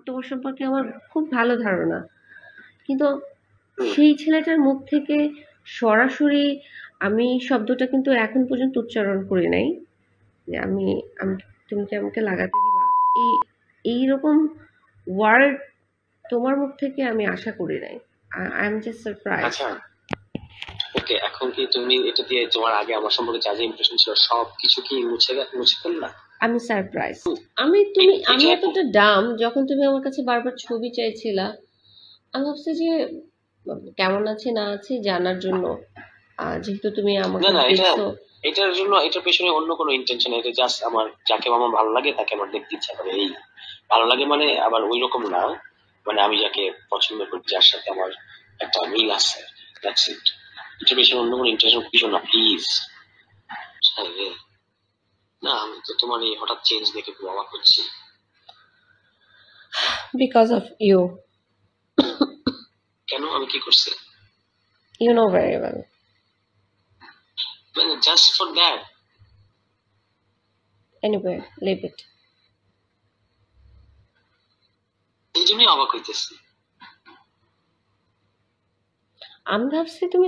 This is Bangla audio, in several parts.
তোমার সম্পর্কে আমার খুব ভালো ধারণা, কিন্তু সেই ছেলেটার মুখ থেকে সরাসরি আমি শব্দটা কিন্তু এখন পর্যন্ত উচ্চারণ করি নাই যে আমি আমি তুমি কি আমাকে লাগাতে দিবা, এই এইরকম ওয়ার্ড তোমার মুখ থেকে আমি আশা করি নাই। I am just surprise. আচ্ছা ওকে, এখন কি তুমি এটা দিয়ে তোমার আগে আমার সম্পর্কে যা যা ইমপ্রেশন ছিল সবকিছু কি মুছে ফেললা? আমি সারপ্রাইজ। আমি এতটা ডাম, যখন তুমি আমার কাছে বারবার ছবি চাইছিলা, আমি ভাবছি যে কেমন আছে না আছে জানার জন্য, যেহেতু তুমি না আমাকে না, দেখছো। এটার জন্য এটার পেছনে অন্য কোনো ইন্টেনশন, এটা জাস্ট আমার যাকে আমার ভালো লাগে তাকে আমার দেখতে ইচ্ছা করে, এই ভালো লাগে মানে আবার ওই রকম না, মানে আমি যাকে পছন্দ করি যার সাথে আমার একটা মিল আছে, দ্যাটস ইট। এটার পেছনে অন্য কোনো ইন্টেনশন কিছু না, প্লিজ। না আমি তো তোমার এই হঠাৎ চেঞ্জ দেখে খুব অবাক হচ্ছি। Because of you. কেন, আমি কি করছি? You know very well. মানে just for that? Anyway, leave it. এই জন্যই অবাক হইতেছি। আমি ভাবছি তুমি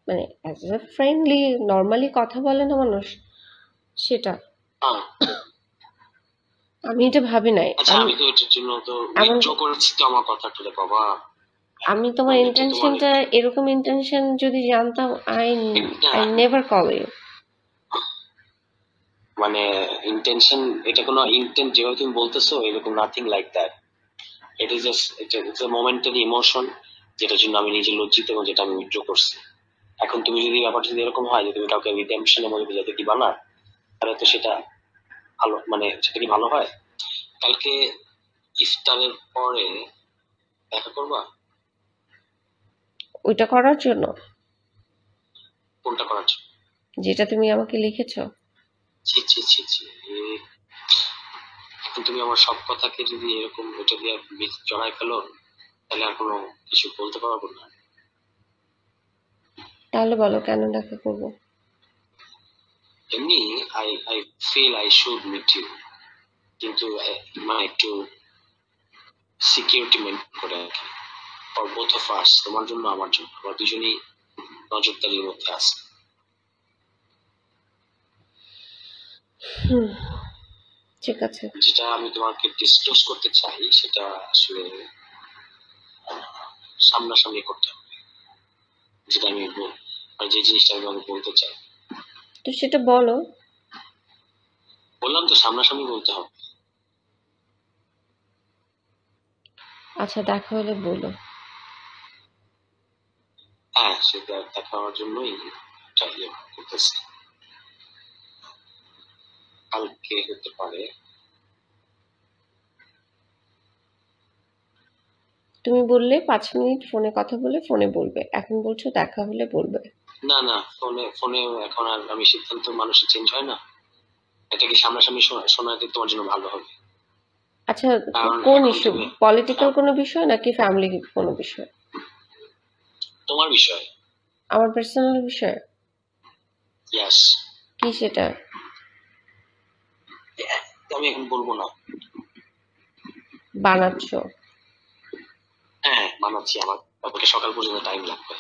মানে অ্যাজ এ ফ্রেন্ডলি নর্মালি কথা বলে না মানুষ, সেটা আমি এটা ভাবি নাই। আচ্ছা আমি তো এটার জন্য তো উইথড্র করেছি তো আমার কথাটা রে বাবা। আমি তোমার ইন্টেনশনটা, এরকম ইন্টেনশন যদি জানতাম, আই নেভার কল ইউ। মানে ইন্টেনশন, এটা কোনো ইন্টেন্ট যেভাবে তুমি বলতেছো এরকম nothing like that. It is just it's a momentary emotion, যেটার জন্য আমি নিজে লজ্জিত এবং যেটা আমি উইথড্র করছি। এখন তুমি যদি ব্যাপারটা যদি এরকম হয় যে তুমি কাউকে রিডেম্পশনের মধ্যে বোঝাতে দিবা না, তাহলে তো সেটা ভালো, মানে সেটা কি ভালো হয়? কালকে ইফতারের পরে দেখা করবা? ওইটা করার জন্য? কোনটা করার জন্য? যেটা তুমি আমাকে লিখেছো। ছি ছি ছি ছি, এখন তুমি আমার সব কথাকে যদি এরকম ওটা দিয়ে জড়াই ফেলো, তাহলে আর কোনো কিছু বলতে পারবো না। তাহলে বলো কেন দেখা করবো? এমনি I I feel I should meet you, কিন্তু মানে একটু সিকিউরিটি মেনটেন করে আর কি, ফর বোথ অফ আস, তোমার জন্য আমার জন্য, আমরা দুজনেই নজরদারির মধ্যে আছে। ঠিক আছে। যেটা আমি তোমাকে ডিসক্লোজ করতে চাই সেটা আসলে সামনাসামনি করতে হবে, যেটা আমি যে জিনিসটা আমি তোমাকে বলতে চাই। তো সেটা বলো। বললাম তো সামনাসামনি বলতে হবে। আচ্ছা, দেখা হলে বলো। হ্যাঁ, সেটা দেখা হওয়ার জন্যই ট্রাই করতেছি। কালকে হতে পারে। তুমি বললে 5 মিনিট ফোনে কথা বলে ফোনে বলবে, এখন বলছো দেখা হলে বলবে। না না, ফোনে ফোনে এখন আর আমি সিদ্ধান্ত মানুষের চেঞ্জ হয় না, এটা কি সামনাসামনি শোনাতে তোমার জন্য ভালো হবে। আচ্ছা, কোন ইস্যু? পলিটিক্যাল কোনো বিষয় নাকি ফ্যামিলি কোনো বিষয়? তোমার বিষয়। আমার পার্সোনাল বিষয়? ইয়েস। কি সেটা? আমি এখন বলবো না। বানাচ্ছো? হ্যাঁ বানাচ্ছি, আমার সকাল পর্যন্ত টাইম লাগবে।